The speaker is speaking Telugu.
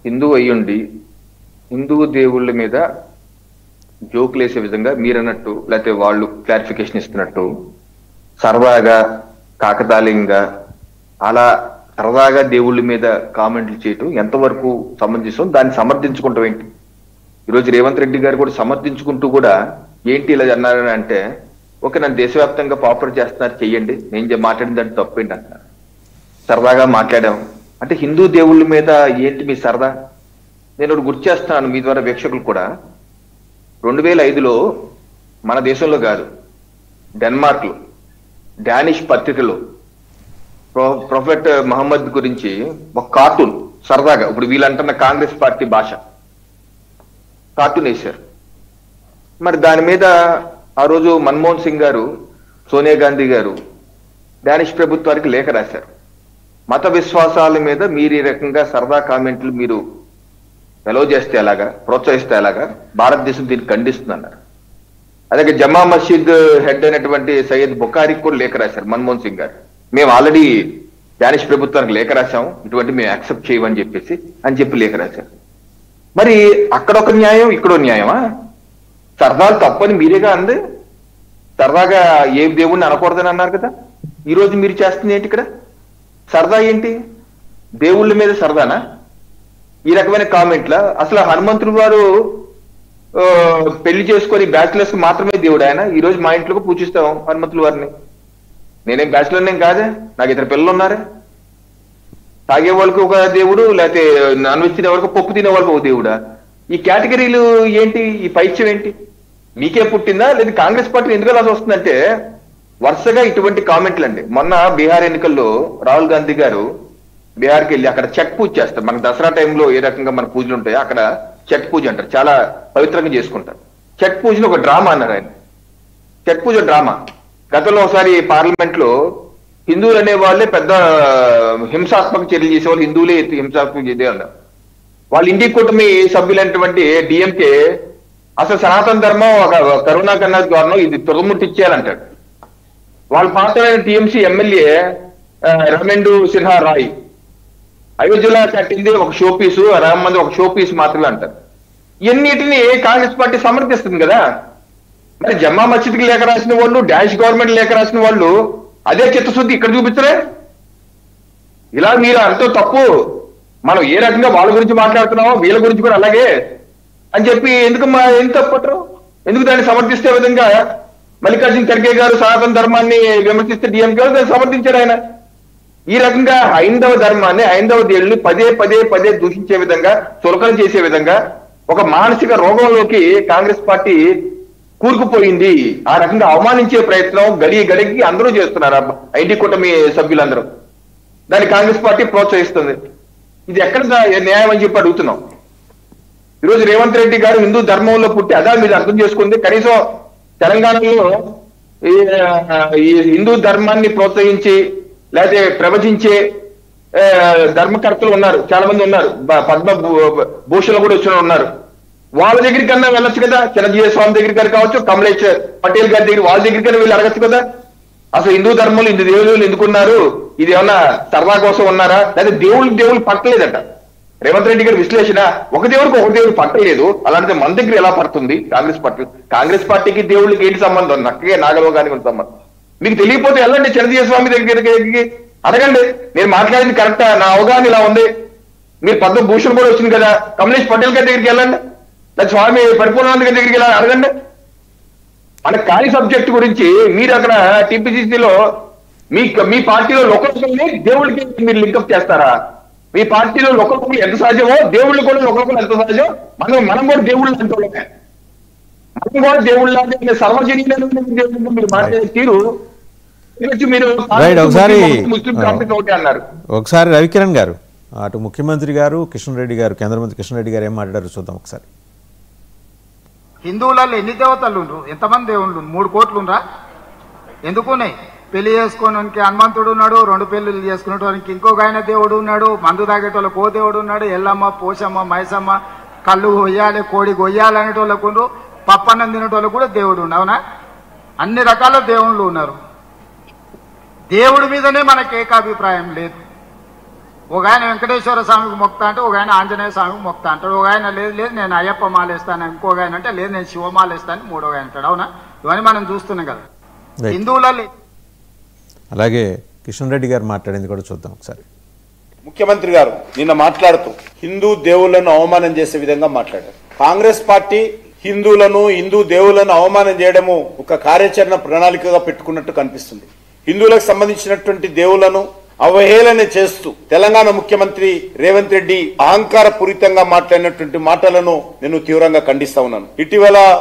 హిందూ అయ్యుండి హిందూ దేవుళ్ళ మీద జోకులు వేసే విధంగా మీరన్నట్టు, లేకపోతే వాళ్ళు క్లారిఫికేషన్ ఇస్తున్నట్టు సరదాగా కాకతాళీయంగా అలా సరదాగా దేవుళ్ళ మీద కామెంట్లు చేయటం ఎంతవరకు సమంజసం? దాన్ని సమర్థించుకుంటాం ఏంటి? ఈరోజు రేవంత్ రెడ్డి గారు కూడా సమర్థించుకుంటూ కూడా ఏంటి ఇలా అన్నారని అంటే, ఓకే నన్ను దేశవ్యాప్తంగా పాపులర్ చేస్తున్నారు, చెయ్యండి, నేను మాట్లాడిన దాంట్లో తప్పేంటి అంటున్నారు. సరదాగా మాట్లాడాం అంటే హిందూ దేవుళ్ళ మీద ఏంటి మీ సరదా? నేను ఒకటి గుర్తు చేస్తున్నాను మీ ద్వారా వీక్షకులు కూడా. 2005లో మన దేశంలో కాదు, డెన్మార్క్లో డానిష్ పత్రికలో ప్రొఫెట్ మహమ్మద్ గురించి ఒక కార్టూన్ సరదాగా, ఇప్పుడు వీళ్ళంటున్న కాంగ్రెస్ పార్టీ భాష కార్టూన్ వేశారు. మరి దాని మీద ఆ రోజు మన్మోహన్ సింగ్ గారు, సోనియా గాంధీ గారు డానిష్ ప్రభుత్వానికి లేఖ రాశారు. మత విశ్వాసాల మీద మీరు ఈ రకంగా సరదా కామెంట్లు మీరు ఎలో చేస్తే ఎలాగా, ప్రోత్సహిస్తే ఎలాగా, భారతదేశం దీన్ని ఖండిస్తుందన్నారు. అలాగే జమా మసీద్ హెడ్ అయినటువంటి సయ్యద్ బుఖారికి కూడా లేఖ రాశారు మన్మోహన్ సింగ్ గారు. మేము ఆల్రెడీ డానిష్ ప్రభుత్వానికి లేఖ రాశాము, ఇటువంటి మేము యాక్సెప్ట్ చేయమని చెప్పి లేఖ రాశారు. మరి అక్కడొక న్యాయం, ఇక్కడో న్యాయమా? సరదాలు తప్పని మీరేగా అంది. సరదాగా ఏ దేవుణ్ణి అనకూడదని అన్నారు కదా. ఈ రోజు మీరు చేస్తుంది ఏంటి ఇక్కడ? సరదా ఏంటి? దేవుళ్ళ మీద సరదానా ఈ రకమైన కామెంట్ల? అసలు హనుమంతుడు వారు పెళ్లి చేసుకొని బ్యాచిలర్స్ మాత్రమే దేవుడు ఆయన. ఈ రోజు మా ఇంట్లోకి పూజిస్తాం హనుమంతుల వారిని. నేనేం బ్యాచిలర్ నేను కాదే, నాకు ఇద్దరు పిల్లలు ఉన్నారే. తాగే వాళ్ళకి ఒక దేవుడు, లేకపోతే నాన్ వెజ్ తినే వాళ్ళకి, పప్పు తినే వాళ్ళకి ఒక దేవుడా? ఈ కేటగిరీలు ఏంటి? ఈ పైత్యం ఏంటి? మీకే పుట్టిందా లేదా కాంగ్రెస్ పార్టీ ఎందుకు అలా వస్తుందంటే వరుసగా ఇటువంటి కామెంట్లు అండి. మొన్న బీహార్ ఎన్నికల్లో రాహుల్ గాంధీ గారు బీహార్కి వెళ్ళి అక్కడ చెట్ పూజ చేస్తారు. మనకు దసరా టైంలో ఏ రకంగా మన పూజలు ఉంటాయో అక్కడ చెట్ పూజ అంటారు, చాలా పవిత్రంగా చేసుకుంటారు. చెట్ పూజను ఒక డ్రామా అన్నారు ఆయన. చెట్ పూజ డ్రామా. గతంలో ఒకసారి పార్లమెంట్ లో హిందువులు అనే వాళ్ళే పెద్ద హింసాత్మక చర్యలు చేసేవాళ్ళు, హిందువులే హింసాత్మక చేసే అన్నారు. వాళ్ళ ఇండి కూటమి సభ్యులైనటువంటి డిఎంకే అసలు సనాతన ధర్మం ఒక కరుణా కన్నా గవర్నం ఇది తురముట్టిచ్చేయాలంటాడు. వాళ్ళ పాత్రైన టీఎంసీ ఎమ్మెల్యే రమేందు సిన్హా రాయ్ అయోధ్యలో కట్టింది ఒక షో పీసు, రామ మంది ఒక షో పీస్ మాత్రమే అంటారు. ఇవన్నిటిని కాంగ్రెస్ పార్టీ సమర్థిస్తుంది కదా. మరి జమ్మా మసీద్కి లేఖ రాసిన వాళ్ళు, డాష్ గవర్నమెంట్ లేఖ రాసిన వాళ్ళు అదే చిత్తశుద్ధి ఇక్కడ చూపించరే? ఇలా మీరు అంతో తప్పు, మనం ఏ రకంగా వాళ్ళ గురించి మాట్లాడుతున్నామో వీళ్ళ గురించి కూడా అలాగే అని చెప్పి ఎందుకు ఏం తప్పట్రు? ఎందుకు దాన్ని సమర్థిస్తే విధంగా మల్లికార్జున ఖర్గే గారు సనాతన ధర్మాన్ని విమర్శిస్తే డిఎంకే దాన్ని సమర్థించారు ఆయన. ఈ రకంగా హైందవ ధర్మాన్ని, హైందవ దేవుల్ని పదే దూషించే విధంగా, చులకన చేసే విధంగా ఒక మానసిక రోగంలోకి కాంగ్రెస్ పార్టీ కూరుకుపోయింది. ఆ రకంగా అవమానించే ప్రయత్నం గడికి అందరూ చేస్తున్నారు, ఐటీ కూటమి సభ్యులందరూ. దాన్ని కాంగ్రెస్ పార్టీ ప్రోత్సహిస్తుంది. ఇది ఎక్కడ న్యాయం అని చెప్పి అడుగుతున్నాం. ఈరోజు రేవంత్ రెడ్డి గారు హిందూ ధర్మంలో పుట్టి అదా మీరు అర్థం చేసుకుంది. కనీసం తెలంగాణలో ఈ హిందూ ధర్మాన్ని ప్రోత్సహించి లేకపోతే ప్రవచించే ధర్మకర్తలు ఉన్నారు, చాలా మంది ఉన్నారు, పద్మ భూషణలు కూడా వచ్చిన ఉన్నారు. వాళ్ళ దగ్గరికి కన్నా వెళ్ళొచ్చు కదా. చిరంజీవి స్వామి దగ్గరికి గారు కావచ్చు, కమలేష్ పటేల్ గారి దగ్గర, వాళ్ళ దగ్గరికైనా వీళ్ళు అడగచ్చు కదా. అసలు హిందూ ధర్మంలో ఇందు దేవుళ్ళు ఎందుకున్నారు? ఇది ఏమన్నా సరదా కోసం ఉన్నారా? లేదా దేవుళ్ళు పట్టలేదట. రేవంత్ రెడ్డి గారి విశ్లేషణ, ఒక దేవుడు పట్టలేదు, అలాంటిది మన దగ్గర ఎలా పడుతుంది? కాంగ్రెస్ పార్టీకి దేవుళ్ళకి ఏంటి సంబంధం? నక్కగే నాగలోకానికి ఉన్న సంబంధం. మీకు తెలియకపోతే వెళ్ళండి చిరంజీవి స్వామి దగ్గరికి అడగండి. నేను మాట్లాడింది కరెక్టా, నా అవగాహన ఇలా ఉంది. మీరు పద్మ భూషణ్ కూడా వచ్చింది కదా, కమలేష్ పటేల్ గారి దగ్గరికి వెళ్ళండి, లేదా స్వామి పరిపూర్ణానంద గారి దగ్గరికి వెళ్ళాలి, అడగండి. మన ఖాళీ సబ్జెక్ట్ గురించి మీరు అక్కడ టీపీసీసీలో మీ పార్టీలో లోకల్ని దేవుళ్ళకి మీరు లింకప్ చేస్తారా? మీ పార్టీలో లోకల్కులు ఎంత సహజమో దేవుళ్ళు కూడా లోకల్కులు ఎంత సహజం. మనం కూడా దేవుళ్ళు అంటున్నామే, మనం కూడా దేవుళ్ళు సర్వజనీయులు మీరు మాట్లాడే తీరు. ఒకసారి రవికిరణ్ గారు, అటు ముఖ్యమంత్రి గారు, కిషన్ రెడ్డి గారు, కేంద్ర మంత్రి కిషన్ రెడ్డి గారు ఏం మాట్లాడారు చూద్దాం ఒకసారి. హిందువులలో ఎన్ని దేవతలు ఉండ్రు? ఎంతమంది దేవుళ్ళు? 3 కోట్లు ఉండ్రా? ఎందుకున్నాయి? పెళ్లి చేసుకోవడానికి హనుమంతుడు ఉన్నాడు, 2 పెళ్లిళ్ళు చేసుకునేటోనికి ఇంకొక ఆయన దేవుడు ఉన్నాడు, మందు తాగేటోళ్ళకి ఓ దేవుడు ఉన్నాడు, ఎల్లమ్మ, పోషమ్మ, మైసమ్మ, కళ్ళు కొయ్యాలి, కోడి కొయ్యాలి అనేటోళ్ళకు ఉండ్రు, పప్పన్నం తినేటోళ్ళకు కూడా దేవుడు ఉండు. అవునా? అన్ని రకాల దేవుళ్ళు ఉన్నారు. దేవుడి మీదనే మనకు ఏకాభిప్రాయం లేదు. ఒక ఆయన వెంకటేశ్వర స్వామికి మొక్తా అంటే ఒక ఆయన ఆంజనేయ స్వామికి మొక్తా అంటాడు. ఒక ఆయన లేదు లేదు నేను అయ్యప్ప మాలేస్తాను, ఇంకొక ఆయన అంటే లేదు నేను శివమాలేస్తాను, మూడో ఆయన అంటాడు. అవునా? ఇవన్నీ మనం చూస్తున్నాం కదా హిందువులలో. అలాగే కిషన్ రెడ్డి గారు మాట్లాడింది కూడా చూద్దాం ఒకసారి. ముఖ్యమంత్రి గారు నిన్న మాట్లాడుతూ హిందూ దేవుళ్లను అవమానం చేసే విధంగా మాట్లాడారు. కాంగ్రెస్ పార్టీ హిందూ దేవుళ్లను అవమానం చేయడము ఒక కార్యాచరణ ప్రణాళికగా పెట్టుకున్నట్టు కనిపిస్తుంది. హిందువులకు సంబంధించినటువంటి దేవుళ్లను అవహేళన చేస్తూ తెలంగాణ ముఖ్యమంత్రి రేవంత్ రెడ్డి అహంకార పూరితంగా మాట్లాడినటువంటి మాటలను నేను తీవ్రంగా ఖండిస్తా ఉన్నాను. ఇటీవల